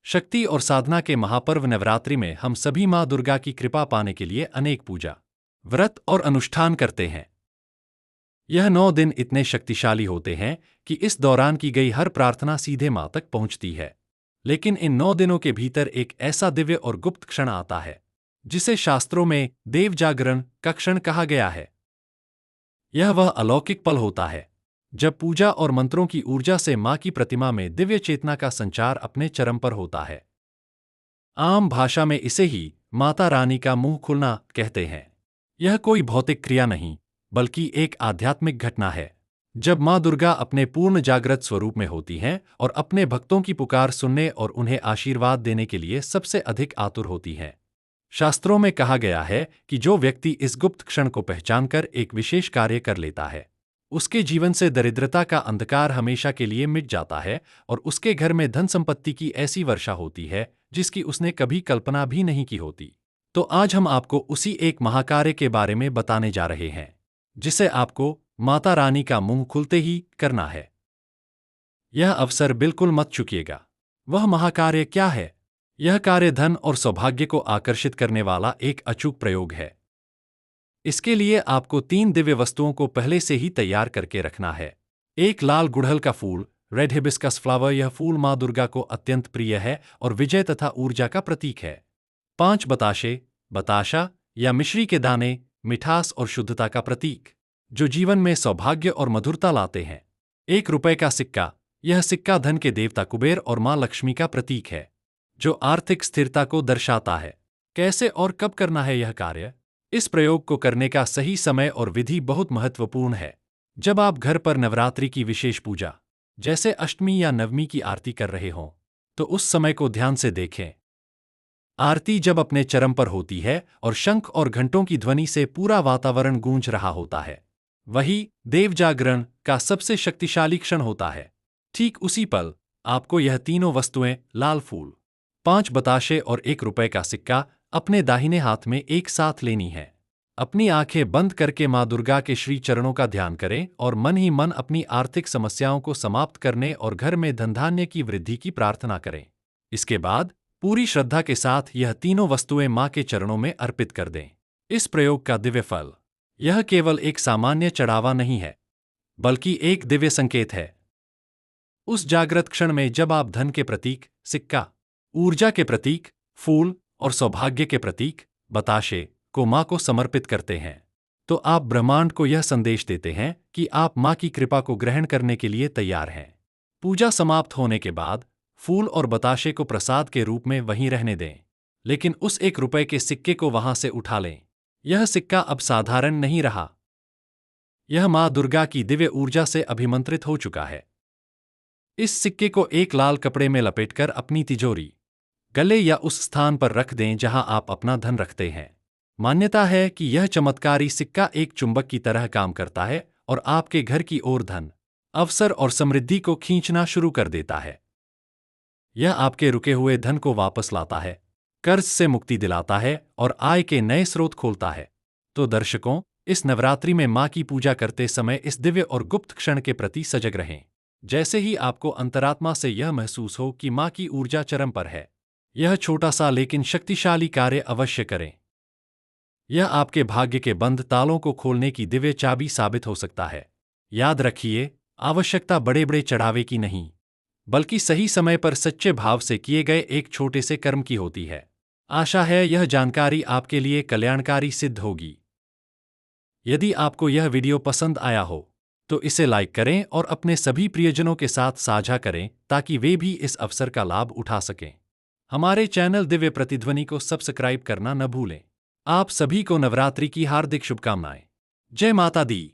शक्ति और साधना के महापर्व नवरात्रि में हम सभी माँ दुर्गा की कृपा पाने के लिए अनेक पूजा, व्रत और अनुष्ठान करते हैं। यह 9 दिन इतने शक्तिशाली होते हैं कि इस दौरान की गई हर प्रार्थना सीधे माँ तक पहुंचती है। लेकिन इन 9 दिनों के भीतर एक ऐसा दिव्य और गुप्त क्षण आता है जिसे शास्त्रों में देव जागरण का क्षण कहा गया है। यह वह अलौकिक पल होता है जब पूजा और मंत्रों की ऊर्जा से माँ की प्रतिमा में दिव्य चेतना का संचार अपने चरम पर होता है। आम भाषा में इसे ही माता रानी का मुंह खुलना कहते हैं। यह कोई भौतिक क्रिया नहीं, बल्कि एक आध्यात्मिक घटना है जब माँ दुर्गा अपने पूर्ण जागृत स्वरूप में होती हैं और अपने भक्तों की पुकार सुनने और उन्हें आशीर्वाद देने के लिए सबसे अधिक आतुर होती हैं। शास्त्रों में कहा गया है कि जो व्यक्ति इस गुप्त क्षण को पहचानकर एक विशेष कार्य कर लेता है, उसके जीवन से दरिद्रता का अंधकार हमेशा के लिए मिट जाता है और उसके घर में धन संपत्ति की ऐसी वर्षा होती है जिसकी उसने कभी कल्पना भी नहीं की होती। तो आज हम आपको उसी एक महाकार्य के बारे में बताने जा रहे हैं जिसे आपको माता रानी का मुंह खुलते ही करना है। यह अवसर बिल्कुल मत चूकिएगा। वह महाकार्य क्या है? यह कार्य धन और सौभाग्य को आकर्षित करने वाला एक अचूक प्रयोग है। इसके लिए आपको 3 दिव्य वस्तुओं को पहले से ही तैयार करके रखना है। एक लाल गुड़हल का फूल, रेड हिबिस्कस फ्लावर। यह फूल माँ दुर्गा को अत्यंत प्रिय है और विजय तथा ऊर्जा का प्रतीक है। 5 बताशे, बताशा या मिश्री के दाने, मिठास और शुद्धता का प्रतीक, जो जीवन में सौभाग्य और मधुरता लाते हैं। 1 रुपए का सिक्का। यह सिक्का धन के देवता कुबेर और माँ लक्ष्मी का प्रतीक है, जो आर्थिक स्थिरता को दर्शाता है। कैसे और कब करना है यह कार्य? इस प्रयोग को करने का सही समय और विधि बहुत महत्वपूर्ण है। जब आप घर पर नवरात्रि की विशेष पूजा, जैसे अष्टमी या नवमी की आरती कर रहे हों, तो उस समय को ध्यान से देखें। आरती जब अपने चरम पर होती है और शंख और घंटों की ध्वनि से पूरा वातावरण गूंज रहा होता है, वही देव जागरण का सबसे शक्तिशाली क्षण होता है। ठीक उसी पल आपको यह तीनों वस्तुएं, लाल फूल, 5 बताशे और 1 रुपए का सिक्का, अपने दाहिने हाथ में एक साथ लेनी है। अपनी आंखें बंद करके माँ दुर्गा के श्री चरणों का ध्यान करें और मन ही मन अपनी आर्थिक समस्याओं को समाप्त करने और घर में धनधान्य की वृद्धि की प्रार्थना करें। इसके बाद पूरी श्रद्धा के साथ यह तीनों वस्तुएं माँ के चरणों में अर्पित कर दें। इस प्रयोग का दिव्य फल, यह केवल एक सामान्य चढ़ावा नहीं है, बल्कि एक दिव्य संकेत है। उस जागृत क्षण में जब आप धन के प्रतीक सिक्का, ऊर्जा के प्रतीक फूल और सौभाग्य के प्रतीक बताशे को माँ को समर्पित करते हैं, तो आप ब्रह्मांड को यह संदेश देते हैं कि आप माँ की कृपा को ग्रहण करने के लिए तैयार हैं। पूजा समाप्त होने के बाद फूल और बताशे को प्रसाद के रूप में वहीं रहने दें, लेकिन उस 1 रुपए के सिक्के को वहां से उठा लें। यह सिक्का अब साधारण नहीं रहा, यह माँ दुर्गा की दिव्य ऊर्जा से अभिमंत्रित हो चुका है। इस सिक्के को एक लाल कपड़े में लपेटकर अपनी तिजोरी, गले या उस स्थान पर रख दें जहां आप अपना धन रखते हैं। मान्यता है कि यह चमत्कारी सिक्का एक चुंबक की तरह काम करता है और आपके घर की ओर धन, अवसर और समृद्धि को खींचना शुरू कर देता है। यह आपके रुके हुए धन को वापस लाता है, कर्ज से मुक्ति दिलाता है और आय के नए स्रोत खोलता है। तो दर्शकों, इस नवरात्रि में माँ की पूजा करते समय इस दिव्य और गुप्त क्षण के प्रति सजग रहें। जैसे ही आपको अंतरात्मा से यह महसूस हो कि माँ की ऊर्जा चरम पर है, यह छोटा सा लेकिन शक्तिशाली कार्य अवश्य करें। यह आपके भाग्य के बंद तालों को खोलने की दिव्य चाबी साबित हो सकता है। याद रखिए, आवश्यकता बड़े बड़े चढ़ावे की नहीं, बल्कि सही समय पर सच्चे भाव से किए गए एक छोटे से कर्म की होती है। आशा है यह जानकारी आपके लिए कल्याणकारी सिद्ध होगी। यदि आपको यह वीडियो पसंद आया हो तो इसे लाइक करें और अपने सभी प्रियजनों के साथ साझा करें ताकि वे भी इस अवसर का लाभ उठा सकें। हमारे चैनल दिव्य प्रतिध्वनि को सब्सक्राइब करना न भूलें। आप सभी को नवरात्रि की हार्दिक शुभकामनाएं। जय माता दी।